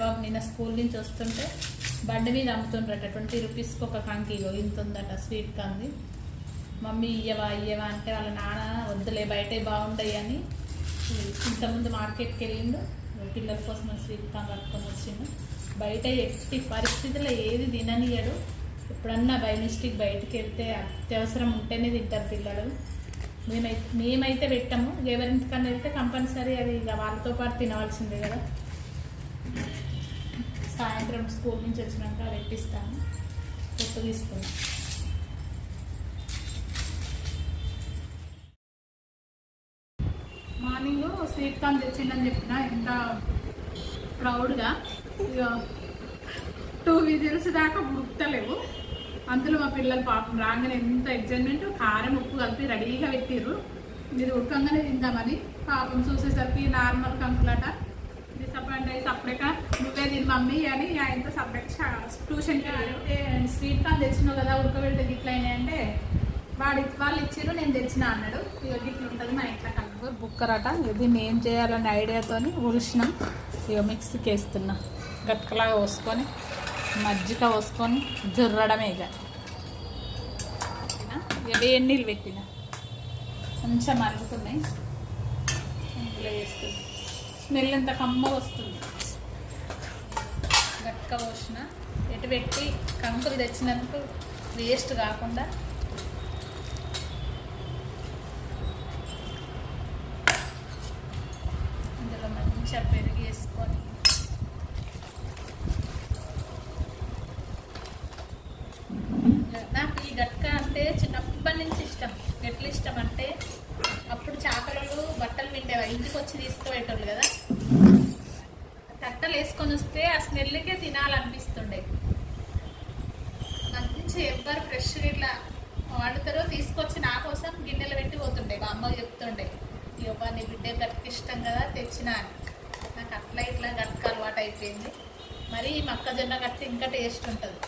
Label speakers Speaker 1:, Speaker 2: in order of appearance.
Speaker 1: పెద్దబాబు నిన్న స్కూల్ నుంచి వస్తుంటే బండి మీద అమ్ముతుండ్రట 20 రూపీస్కి ఒక కంకి ఇంత ఉందట స్వీట్ కంది. మమ్మీ ఇయ్యవా అంటే వాళ్ళ నాన్న వద్దులే బయటే బాగుంటాయి అని ఇంతకుముందు మార్కెట్కి వెళ్ళిండు. పిల్లల కోసం స్వీట్ కాన్ కట్టుకొని వచ్చిండు. బయట ఎట్టి పరిస్థితుల్లో ఏది తిననియడు. ఎప్పుడన్నా బై మిస్టేక్ బయటికి వెళ్తే అత్యవసరం ఉంటేనే తింటారు పిల్లలు. మేమైతే పెట్టాము. ఎవరింటికన్నా వెళ్తే కంపల్సరీ అది ఇక వాళ్ళతో పాటు తినవలసిందే కదా. సాయంత్రం స్కూల్ నుంచి వచ్చినాక పెట్టిస్తాను. పొట్టు తీసుకున్నాను. మార్నింగ్ స్వీట్ కార్న్ తెచ్చిండని చెప్పిన ఎంత ప్రౌడ్గా. ఇక 2 విజిల్స్ దాకా ఉడుకుతలేవు. అందులో మా పిల్లలు పాపం రాగానే ఎంత ఎగ్జైట్మెంట్, కారం ఉప్పు కలిపి రెడీగా పెట్టిర్రు. ఇది ఉడకంగానే తిందామని. పాపం చూసేసరికి నార్మల్ కంకులట. డిసప్పాయింట్ అయ్యి సపరేట్గా నువ్వే తిని మమ్మీ అని ఆయనతో సపరేట్గా ట్యూషన్కి అంటే స్వీట్ కార్న్ తెచ్చినావు కదా ఉడకబెడితే గిట్ల అయినాయి అంటే వాళ్ళు ఇచ్చిర్రు నేను తెచ్చిన అన్నాడు. ఇక గిట్ల ఉంటుంది మా ఇంట్లో కలుపు బుక్కరట. దీన్ని ఏం చేయాలనే ఐడియాతో ఉలిసినాం. ఇక మిక్సీకి వేస్తున్నా. గట్కలాగా పోసుకొని మజ్జిగ పోసుకొని జుర్రడమే. ఇక వేడి నీళ్ళు పెట్టిన కొంచెం మరుగుతున్నాయి. ఇంట్లో వేస్తుంది. స్మెల్ ఎంత కమ్మగా వస్తుంది. గట్క పోసిన ఎటు పెట్టి కంకులు తెచ్చినందుకు వేస్ట్ కాకుండా ఇందులో మంచిగా పెరిగి వేసుకొని నాకు ఈ గట్క అంటే చిన్నప్పటి నుంచి ఇష్టం. ఎట్లా ఇష్టం అంటే అప్పుడు చాకలు బట్టలు పిండేవా ఇంటికి వచ్చి తీసుకుపోయేటోళ్ళు కదా. తట్టలు వేసుకొని వస్తే ఆ స్మెల్కే తినాలనిపిస్తుండే. మంచి ఎవ్వరు ఫ్రెష్గా ఇట్లా వండుతారో తీసుకొచ్చి నా కోసం గిన్నెలు పెట్టి పోతుండే. మా అమ్మ చెప్తుండే ఇవ్వ నీ బిడ్డ గట్క ఇష్టం కదా తెచ్చిన అని. నాకు అట్లా ఇట్లా గట్క అలవాటు అయిపోయింది. మరి మొక్కజొన్న గట్క ఇంకా టేస్ట్ ఉంటుంది.